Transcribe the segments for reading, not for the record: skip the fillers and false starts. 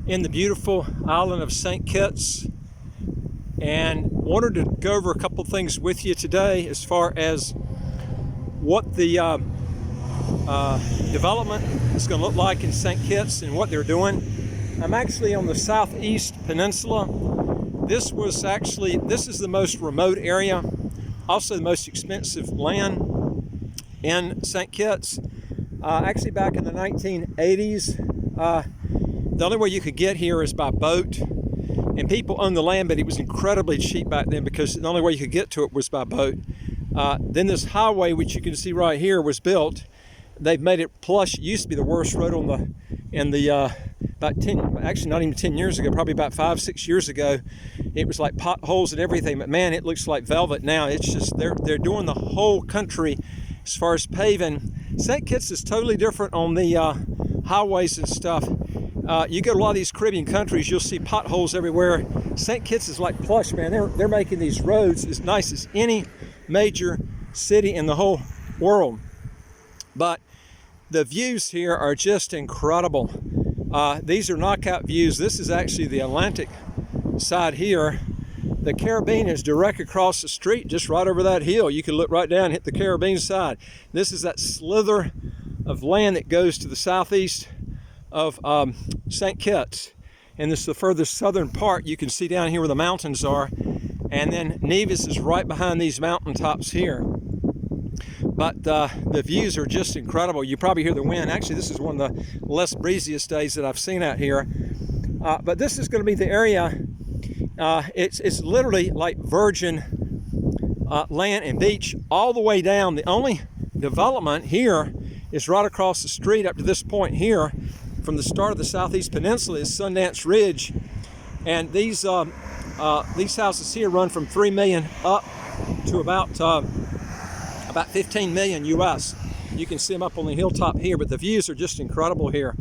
in the beautiful island of St. Kitts, and wanted to go over a couple things with you today as far as what the development is going to look like in St. Kitts and what they're doing. I'm actually on the southeast peninsula. This is the most remote area, also the most expensive land in St. Kitts. Actually back in the 1980s, the only way you could get here is by boat, and people owned the land, but it was incredibly cheap back then because the only way you could get to it was by boat. Then this highway, which you can see right here, was built. They've made it plush. It used to be the worst road actually not even 10 years ago, probably about 5-6 years ago. It was like potholes and everything, but man, it looks like velvet now. It's just, they're doing the whole country as far as paving. St. Kitts is totally different on the highways and stuff. You go to a lot of these Caribbean countries, you'll see potholes everywhere. St. Kitts is like plush, man. They're making these roads as nice as any major city in the whole world. But the views here are just incredible. These are knockout views. This is actually the Atlantic side here. The Caribbean is direct across the street, just right over that hill. You can look right down and hit the Caribbean side. This is that slither of land that goes to the southeast of St. Kitts. And this is the furthest southern part. You can see down here where the mountains are. And then Nevis is right behind these mountaintops here. But the views are just incredible. You probably hear the wind. Actually, this is one of the less breeziest days that I've seen out here. But this is going to be the area. It's literally like virgin land and beach all the way down. The only development here is right across the street up to this point here. From the start of the southeast peninsula is Sundance Ridge. And these houses here run from $3 million up to about 15 million US. You can see them up on the hilltop here, but the views are just incredible here.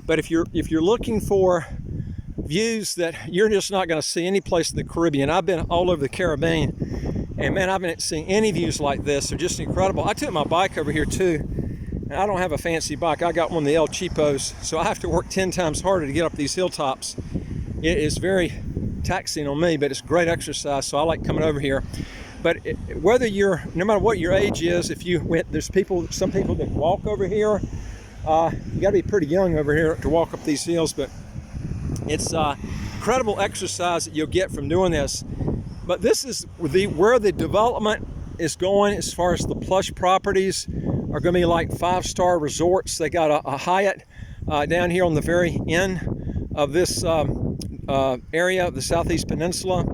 But if you're looking for views that you're just not going to see any place in the Caribbean, I've been all over the Caribbean, and man, I've been seeing any views like this. They're just incredible. I took my bike over here too, and I don't have a fancy bike. I got one of the El Cheapos, so I have to work 10 times harder to get up these hilltops. It is very taxing on me, but it's great exercise, so I like coming over here. But no matter what your age is, there's some people that walk over here. You got to be pretty young over here to walk up these hills, but it's incredible exercise that you'll get from doing this. But this is where the development is going as far as the plush properties are going to be like 5-star resorts. They got a Hyatt down here on the very end of this area of the southeast peninsula.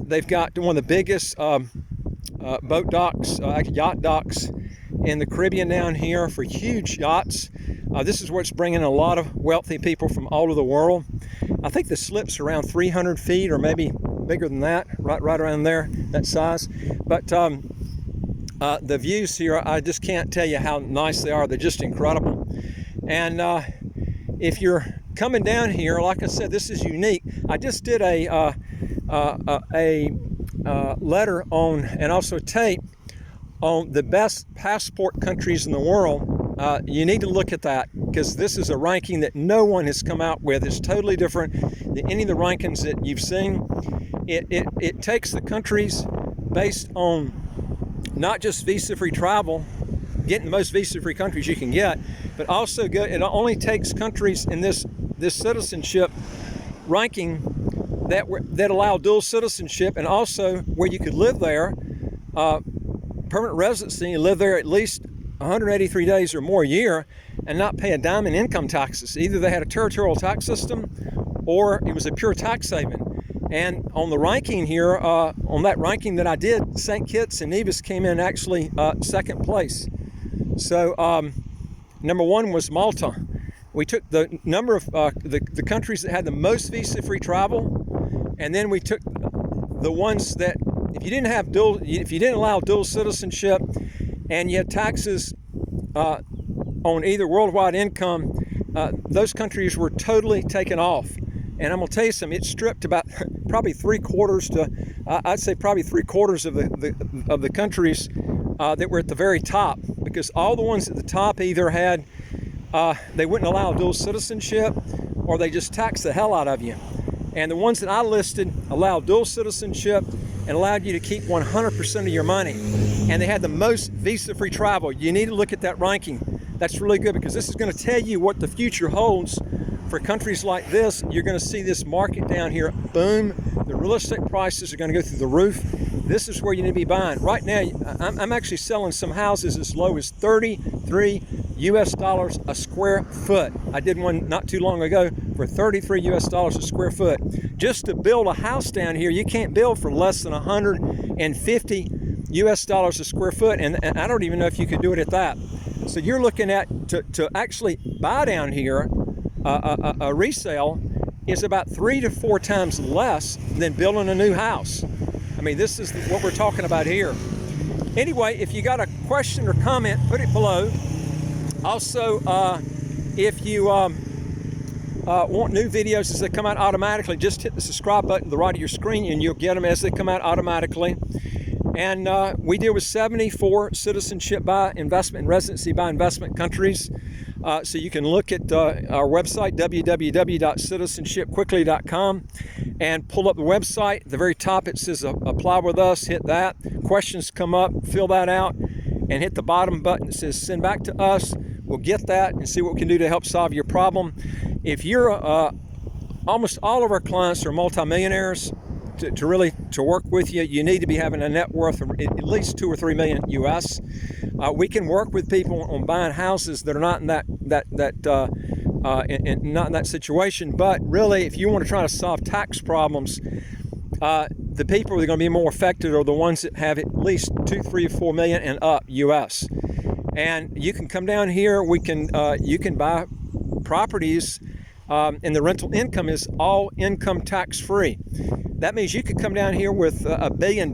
They've got one of the biggest boat docks, yacht docks in the Caribbean down here for huge yachts. This is what's bringing a lot of wealthy people from all over the world. I think the slip's around 300 feet or maybe bigger than that, right around there, that size. But the views here, I just can't tell you how nice they are. They're just incredible. And if you're coming down here, like I said, this is unique. I just did a letter on, and also tape on the best passport countries in the world. You need to look at that because this is a ranking that no one has come out with. It's totally different than any of the rankings that you've seen. It takes the countries based on not just visa-free travel, getting the most visa-free countries you can get, but also it only takes countries in this citizenship ranking that allow dual citizenship, and also where you could live there, permanent residency, and live there at least 183 days or more a year and not pay a dime in income taxes. Either they had a territorial tax system or it was a pure tax haven. And on the ranking here, on that ranking that I did, St. Kitts and Nevis came in actually second place. So number one was Malta. We took the number of the countries that had the most visa-free travel, and then we took the ones that if you didn't allow dual citizenship and you had taxes on either worldwide income, those countries were totally taken off. And I'm gonna tell you something, it stripped about probably three-quarters to, I'd say probably three-quarters of the countries that were at the very top, because all the ones at the top either had, they wouldn't allow dual citizenship, or they just tax the hell out of you. And the ones that I listed allow dual citizenship and allowed you to keep 100% of your money. And they had the most visa-free travel. You need to look at that ranking. That's really good, because this is going to tell you what the future holds for countries like this. You're going to see this market down here boom. The real estate prices are going to go through the roof. This is where you need to be buying. Right now, I'm actually selling some houses as low as $33 a square foot. I did one not too long ago for $33 a square foot. Just to build a house down here, you can't build for less than $150 a square foot, and I don't even know if you could do it at that. So you're looking at, to actually buy down here, a resale is about 3 to 4 times less than building a new house. I mean, this is what we're talking about here. Anyway, if you got a question or comment, put it below. Also, if you want new videos as they come out automatically, just hit the subscribe button to the right of your screen and you'll get them as they come out automatically. And we deal with 74 citizenship by investment and residency by investment countries. So you can look at our website, www.citizenshipquickly.com, and pull up the website. At the very top it says apply with us. Hit that. Questions come up, fill that out, and hit the bottom button that says send back to us. We'll get that and see what we can do to help solve your problem. If you're almost all of our clients are multimillionaires. To work with you, you need to be having a net worth of at least 2 or 3 million US. We can work with people on buying houses that are not in not in that situation. But really, if you want to try to solve tax problems, the people that are going to be more affected are the ones that have at least 2, 3, 4 million and up US. And you can come down here. You can buy properties. And the rental income is all income tax free. That means you could come down here with $1 billion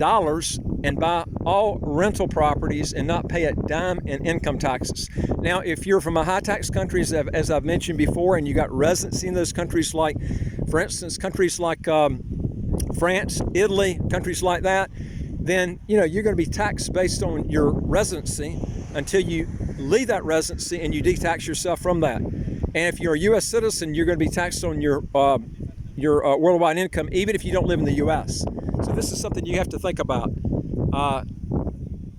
and buy all rental properties and not pay a dime in income taxes. Now, if you're from a high tax country, as I've mentioned before, and you got residency in those countries, like, for instance, countries like France, Italy, countries like that, then you're going to be taxed based on your residency until you leave that residency and you detax yourself from that. And if you're a U.S. citizen, you're going to be taxed on your worldwide income, even if you don't live in the U.S. So this is something you have to think about.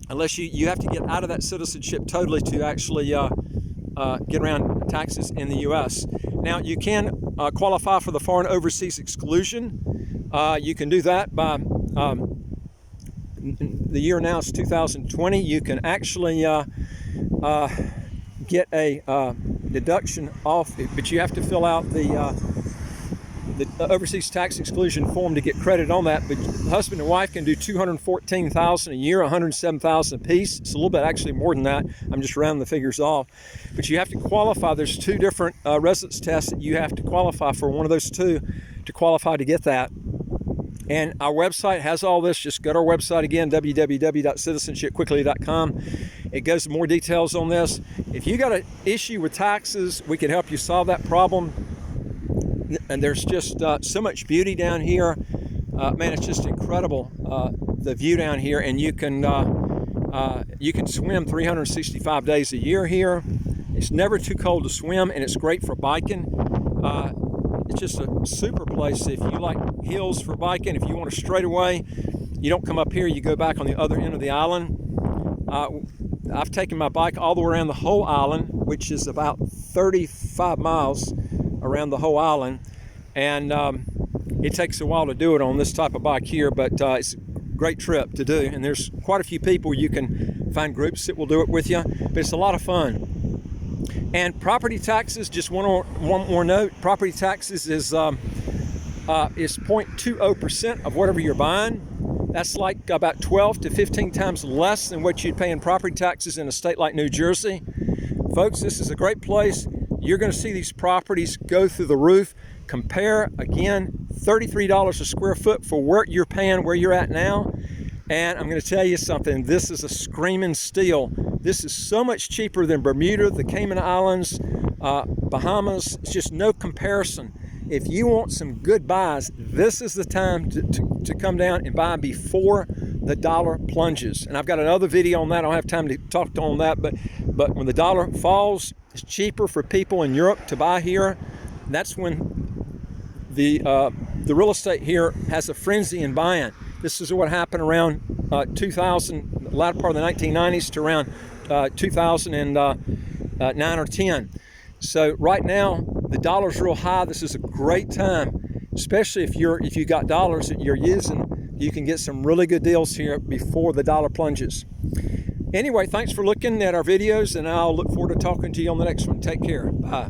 Unless you have to get out of that citizenship totally to actually get around taxes in the U.S. Now, you can qualify for the foreign overseas exclusion. You can do that by, the year now is 2020. You can actually get a deduction off, but you have to fill out the overseas tax exclusion form to get credit on that. But husband and wife can do $214,000 a year, $107,000 a piece. It's a little bit actually more than that. I'm just rounding the figures off. But you have to qualify. There's 2 different residence tests that you have to qualify for. One of those 2 to qualify to get that. And our website has all this. Just go to our website again, www.citizenshipquickly.com. It goes into more details on this. If you got an issue with taxes, we can help you solve that problem. And there's just so much beauty down here. Man, it's just incredible, the view down here. And you can swim 365 days a year here. It's never too cold to swim, and it's great for biking. It's just a super place if you like hills for biking. If you want a straightaway, you don't come up here, you go back on the other end of the island. I've taken my bike all the way around the whole island, which is about 35 miles around the whole island. And it takes a while to do it on this type of bike here, but it's a great trip to do. And there's quite a few people. You can find groups that will do it with you, but it's a lot of fun. And property taxes, just one more note, property taxes is 0.20% of whatever you're buying. That's like about 12 to 15 times less than what you'd pay in property taxes in a state like New Jersey. Folks, this is a great place. You're going to see these properties go through the roof. Compare, again, $33 a square foot for what you're paying where you're at now. And I'm going to tell you something, this is a screaming steal. This is so much cheaper than Bermuda, the Cayman Islands, Bahamas. It's just no comparison. If you want some good buys, this is the time to come down and buy before the dollar plunges. And I've got another video on that. I don't have time to talk on that, but when the dollar falls, it's cheaper for people in Europe to buy here that's when the real estate here has a frenzy in buying. This is what happened around 2000, the latter part of the 1990s to around 2009 or 10. So right now the dollar's real high. This is a great time, especially if you got dollars that you're using. You can get some really good deals here before the dollar plunges. Anyway, thanks for looking at our videos, and I'll look forward to talking to you on the next one. Take care. Bye.